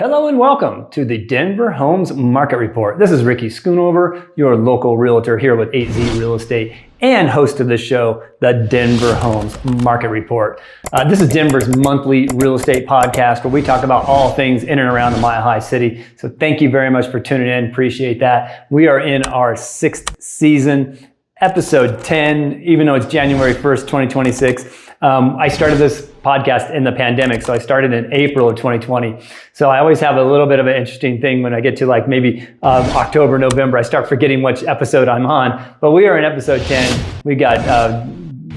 Hello and welcome to the Denver Homes Market Report. This is Ricky Schoonover, your local realtor here with 8Z Real Estate and host of this show, the Denver Homes Market Report. This is Denver's monthly real estate podcast where we talk about all things in and around the Mile High City. So thank you very much for tuning in. Appreciate that. We are in our 6th season, episode 10, even though it's January 1st, 2026. I started this podcast in the pandemic. So I started in April of 2020. So I always have a little bit of an interesting thing when I get to like maybe October, November, I start forgetting which episode I'm on. But we are in episode 10. We got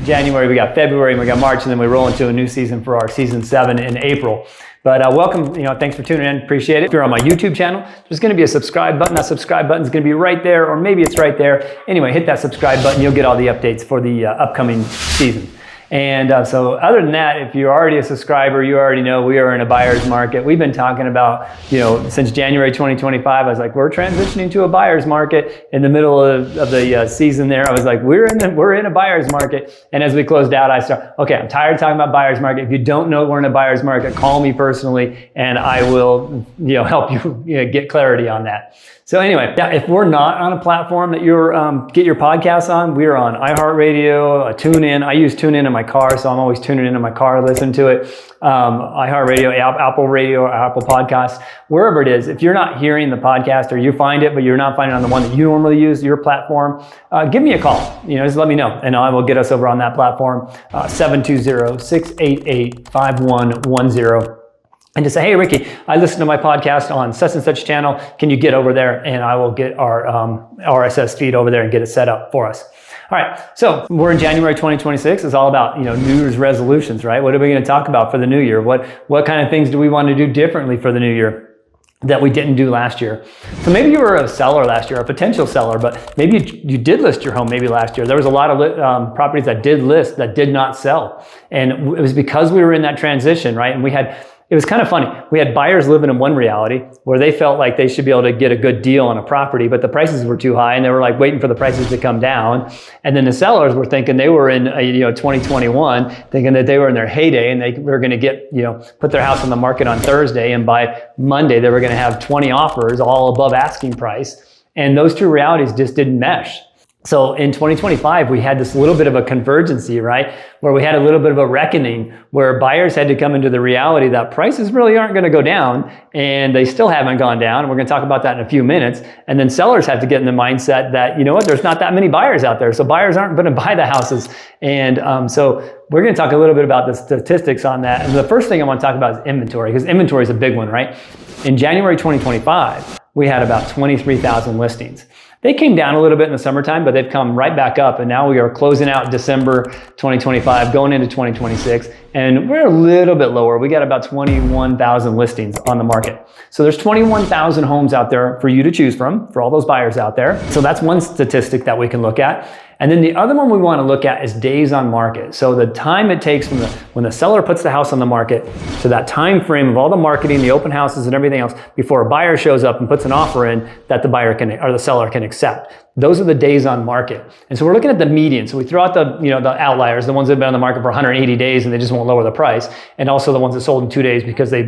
January, we got February, and we got March, and then we roll into a new season for our season 7 in April. But welcome, thanks for tuning in. Appreciate it. If you're on my YouTube channel, there's going to be a subscribe button. That subscribe button is going to be right there, or maybe it's right there. Anyway, hit that subscribe button. You'll get all the updates for the upcoming season. And so other than that, if you're already a subscriber, you already know we are in a buyer's market. We've been talking about, since January 2025, I was like, we're transitioning to a buyer's market. In the middle of the season there, I was like, we're in a buyer's market. And as we closed out, I'm tired of talking about buyer's market. If you don't know we're in a buyer's market, call me personally and I will, help you get clarity on that. So anyway, if we're not on a platform that you're get your podcasts on, we're on iHeartRadio, TuneIn. I use TuneIn in my car, so I'm always tuning in my car, listen to it. iHeartRadio, Apple Radio, Apple Podcasts, wherever it is. If you're not hearing the podcast or you find it, but you're not finding it on the one that you normally use, your platform, give me a call. Just let me know, and I will get us over on that platform. 720-688-5110. And to say, hey, Ricky, I listened to my podcast on such and such channel. Can you get over there? And I will get our RSS feed over there and get it set up for us. All right. So we're in January 2026. It's all about, New Year's resolutions, right? What are we going to talk about for the new year? What kind of things do we want to do differently for the new year that we didn't do last year? So maybe you were a seller last year, a potential seller, but maybe you did list your home maybe last year. There was a lot of properties that did list that did not sell. And it was because we were in that transition, right? And it was kind of funny. We had buyers living in one reality where they felt like they should be able to get a good deal on a property, but the prices were too high and they were like waiting for the prices to come down. And then the sellers were thinking they were in 2021, thinking that they were in their heyday and they were going to get, put their house on the market on Thursday. And by Monday, they were going to have 20 offers all above asking price. And those two realities just didn't mesh. So in 2025, we had this little bit of a convergency, right? Where we had a little bit of a reckoning where buyers had to come into the reality that prices really aren't going to go down, and they still haven't gone down. We're going to talk about that in a few minutes. And then sellers have to get in the mindset that, there's not that many buyers out there. So buyers aren't going to buy the houses. And so we're going to talk a little bit about the statistics on that. And the first thing I want to talk about is inventory, because inventory is a big one, right? In January 2025, we had about 23,000 listings. They came down a little bit in the summertime, but they've come right back up. And now we are closing out December 2025, going into 2026. And we're a little bit lower. We got about 21,000 listings on the market. So there's 21,000 homes out there for you to choose from, for all those buyers out there. So that's one statistic that we can look at. And then the other one we want to look at is days on market. So the time it takes from when the seller puts the house on the market to that time frame of all the marketing, the open houses and everything else before a buyer shows up and puts an offer in that the buyer can, or the seller can accept. Those are the days on market. And so we're looking at the median. So we throw out the outliers, the ones that have been on the market for 180 days and they just won't lower the price. And also the ones that sold in 2 days because they,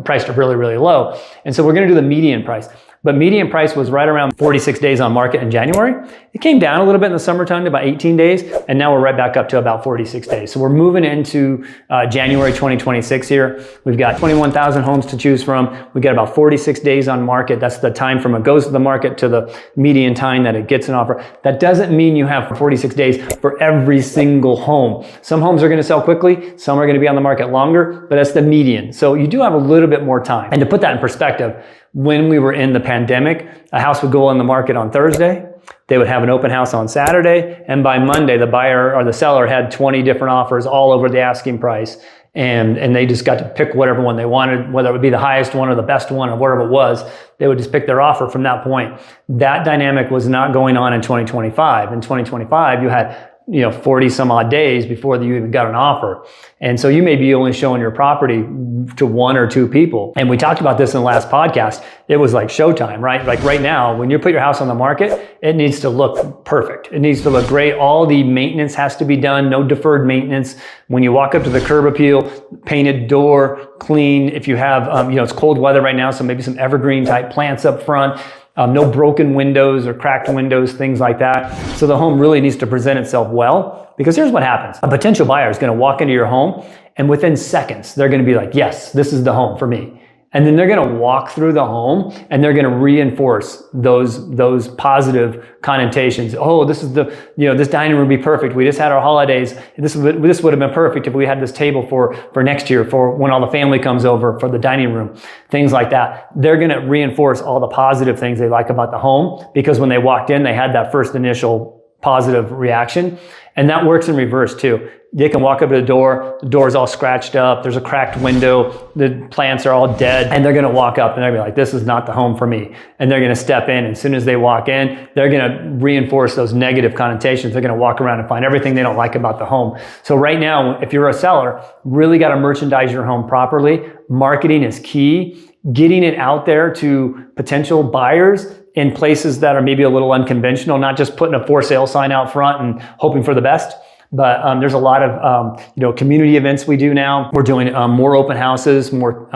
priced it really, really low. And so we're going to do the median price. But median price was right around 46 days on market in January. It came down a little bit in the summertime to about 18 days, and now we're right back up to about 46 days. So we're moving into January 2026 here. We've got 21,000 homes to choose from. We've got about 46 days on market. That's the time from it goes to the market to the median time that it gets an offer. That doesn't mean you have 46 days for every single home. Some homes are going to sell quickly. Some are going to be on the market longer, but that's the median. So you do have a little bit more time. And to put that in perspective, when we were in the pandemic, a house would go on the market on Thursday. They would have an open house on Saturday. And by Monday, the buyer or the seller had 20 different offers all over the asking price. And they just got to pick whatever one they wanted, whether it would be the highest one or the best one or whatever it was. They would just pick their offer from that point. That dynamic was not going on in 2025. In 2025, you had 40 some odd days before you even got an offer. And so you may be only showing your property to one or two people. And we talked about this in the last podcast. It was like showtime, right? Like right now, when you put your house on the market, it needs to look perfect. It needs to look great. All the maintenance has to be done. No deferred maintenance. When you walk up to the curb appeal, painted door, clean. If you have, it's cold weather right now, so maybe some evergreen type plants up front. No broken windows or cracked windows, things like that. So the home really needs to present itself well, because here's what happens. A potential buyer is going to walk into your home, and within seconds, they're going to be like, yes, this is the home for me. And then they're going to walk through the home and they're going to reinforce those positive connotations. Oh, this is this dining room would be perfect. We just had our holidays. This would have been perfect if we had this table for next year, for when all the family comes over, for the dining room, things like that. They're going to reinforce all the positive things they like about the home, because when they walked in, they had that first initial positive reaction. And that works in reverse too. They can walk up to the door's all scratched up, there's a cracked window, the plants are all dead, and they're gonna walk up and they're gonna be like, this is not the home for me. And they're gonna step in, and as soon as they walk in, they're gonna reinforce those negative connotations. They're gonna walk around and find everything they don't like about the home. So right now, if you're a seller, really gotta merchandise your home properly. Marketing is key. Getting it out there to potential buyers in places that are maybe a little unconventional, not just putting a for sale sign out front and hoping for the best. But there's a lot of community events we do now. We're doing more open houses, more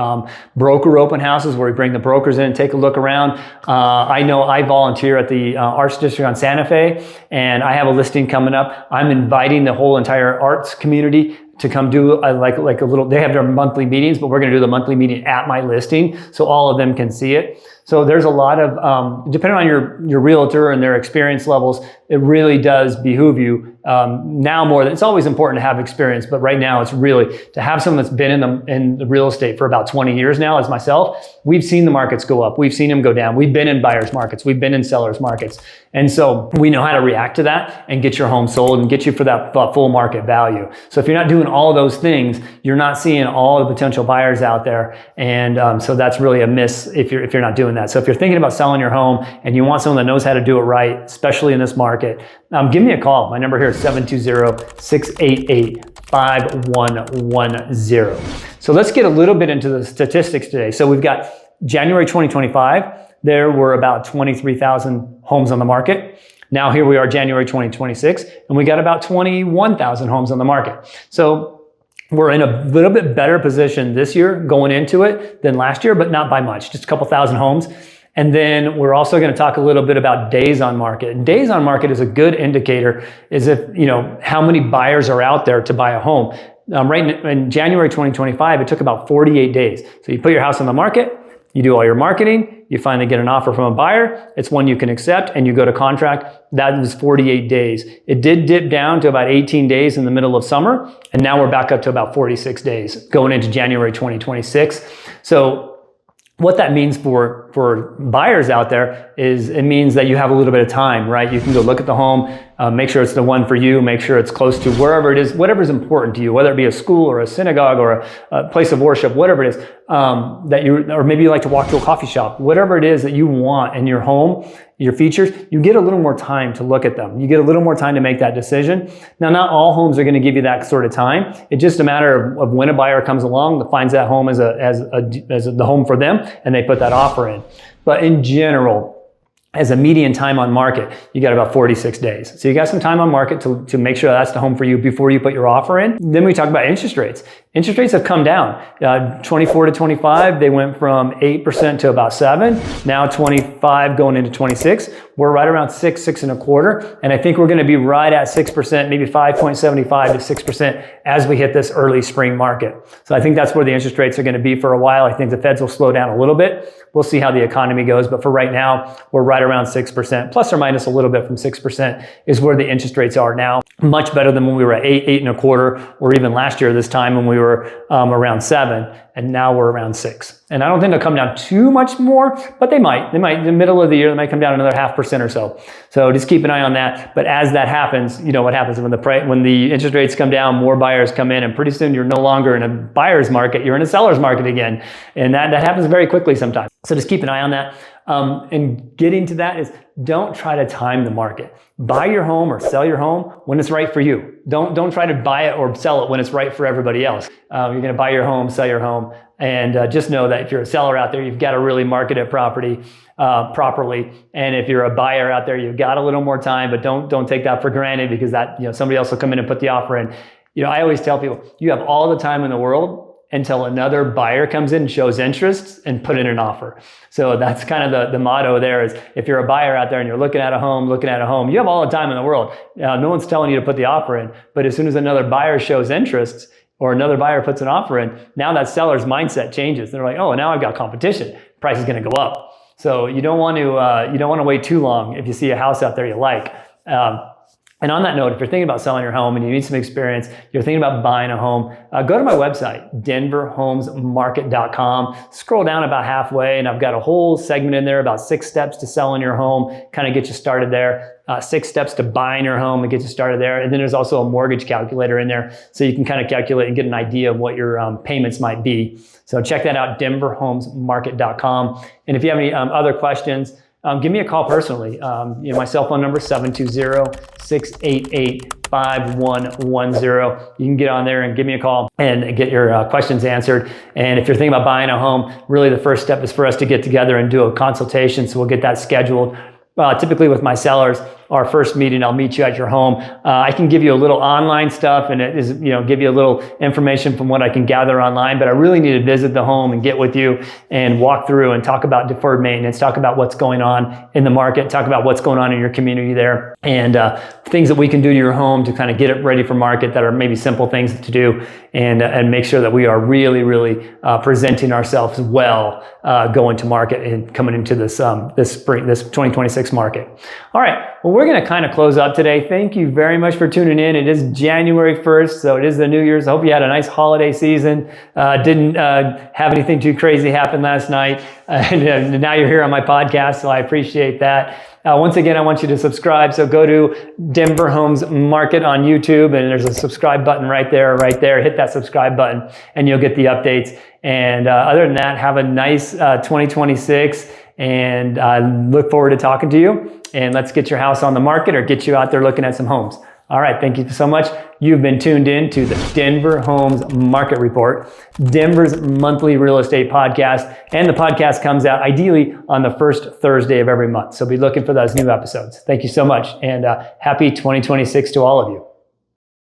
broker open houses, where we bring the brokers in and take a look around. I know I volunteer at the Arts District on Santa Fe, and I have a listing coming up. I'm inviting the whole entire arts community to come do like a little, they have their monthly meetings, but we're going to do the monthly meeting at my listing so all of them can see it. So there's a lot of, depending on your realtor and their experience levels, it really does behoove you now more than, it's always important to have experience, but right now it's really to have someone that's been in the real estate for about 20 years now, as myself. We've seen the markets go up. We've seen them go down. We've been in buyers markets. We've been in sellers markets. And so we know how to react to that and get your home sold and get you for that full market value. So if you're not doing all those things, you're not seeing all the potential buyers out there. And so that's really a miss if you're not doing that. So if you're thinking about selling your home and you want someone that knows how to do it right, especially in this market, give me a call. My number here is 720-688-5110. So let's get a little bit into the statistics today. So we've got January 2025. There were about 23,000 homes on the market. Now here we are, January 2026, and we got about 21,000 homes on the market. So we're in a little bit better position this year going into it than last year, but not by much, just a couple thousand homes. And then we're also going to talk a little bit about days on market. And days on market is a good indicator, is if, how many buyers are out there to buy a home. Right in January 2025, it took about 48 days. So you put your house on the market, you do all your marketing, you finally get an offer from a buyer, it's one you can accept, and you go to contract. That was 48 days. It did dip down to about 18 days in the middle of summer, and now we're back up to about 46 days going into January 2026. So what that means for buyers out there is it means that you have a little bit of time, right? You can go look at the home, make sure it's the one for you, make sure it's close to wherever it is, whatever is important to you, whether it be a school or a synagogue or a place of worship, whatever it is, or maybe you like to walk to a coffee shop, whatever it is that you want in your home, your features, you get a little more time to look at them. You get a little more time to make that decision. Now, not all homes are going to give you that sort of time. It's just a matter of when a buyer comes along that finds that home as the home for them, and they put that offer in. But in general, as a median time on market, you got about 46 days. So you got some time on market to make sure that's the home for you before you put your offer in. Then we talk about interest rates. Interest rates have come down. 24 to 25, they went from 8% to about 7. Now 25 going into 26. We're right around 6.25. And I think we're going to be right at 6%, maybe 5.75 to 6% as we hit this early spring market. So I think that's where the interest rates are going to be for a while. I think the Feds will slow down a little bit. We'll see how the economy goes. But for right now, we're right around 6%, plus or minus a little bit from 6% is where the interest rates are now. Much better than when we were at 8.25, or even last year this time when we were around 7. and now we're around 6. And I don't think they'll come down too much more, but they might. In the middle of the year, they might come down another 0.5% or so. So just keep an eye on that. But as that happens, you know what happens when the interest rates come down, more buyers come in, and pretty soon you're no longer in a buyer's market, you're in a seller's market again. And that happens very quickly sometimes. So just keep an eye on that. And getting to that is, don't try to time the market. Buy your home or sell your home when it's right for you. Don't try to buy it or sell it when it's right for everybody else. You're going to buy your home, sell your home, and just know that if you're a seller out there, you've got to really market it properly. And if you're a buyer out there, you've got a little more time, but don't take that for granted, because that, somebody else will come in and put the offer in. I always tell people, you have all the time in the world until another buyer comes in and shows interest and put in an offer. So that's kind of the motto there is, if you're a buyer out there and you're looking at a home, you have all the time in the world. No one's telling you to put the offer in, but as soon as another buyer shows interest or another buyer puts an offer in, now that seller's mindset changes. They're like, oh, now I've got competition. Price is going to go up. So you don't want to wait too long if you see a house out there you like. And on that note, if you're thinking about selling your home and you need some experience, you're thinking about buying a home, go to my website, denverhomesmarket.com. Scroll down about halfway, and I've got a whole segment in there about 6 steps to selling your home, kind of get you started there. 6 steps to buying your home and get you started there. And then there's also a mortgage calculator in there, so you can kind of calculate and get an idea of what your payments might be. So check that out, denverhomesmarket.com. And if you have any other questions, give me a call personally. My cell phone number is 720-688-5110. You can get on there and give me a call and get your questions answered. And if you're thinking about buying a home, really the first step is for us to get together and do a consultation. So we'll get that scheduled. Typically with my sellers, our first meeting, I'll meet you at your home. I can give you a little online stuff, and it is, give you a little information from what I can gather online, but I really need to visit the home and get with you and walk through and talk about deferred maintenance, talk about what's going on in the market, talk about what's going on in your community there, and things that we can do to your home to kind of get it ready for market that are maybe simple things to do, and make sure that we are really, really presenting ourselves well going to market and coming into this spring, this 2026 market. All right. Well, we're going to kind of close up today. Thank you very much for tuning in. It is January 1st, so it is the New Year's. I hope you had a nice holiday season. Didn't have anything too crazy happen last night. And now you're here on my podcast, so I appreciate that. Once again, I want you to subscribe. So go to Denver Homes Market on YouTube, and there's a subscribe button right there. Hit that subscribe button, and you'll get the updates. And other than that, have a nice 2026. And I look forward to talking to you. And let's get your house on the market or get you out there looking at some homes. All right. Thank you so much. You've been tuned in to the Denver Homes Market Report, Denver's monthly real estate podcast. And the podcast comes out ideally on the first Thursday of every month. So be looking for those new episodes. Thank you so much. And happy 2026 to all of you.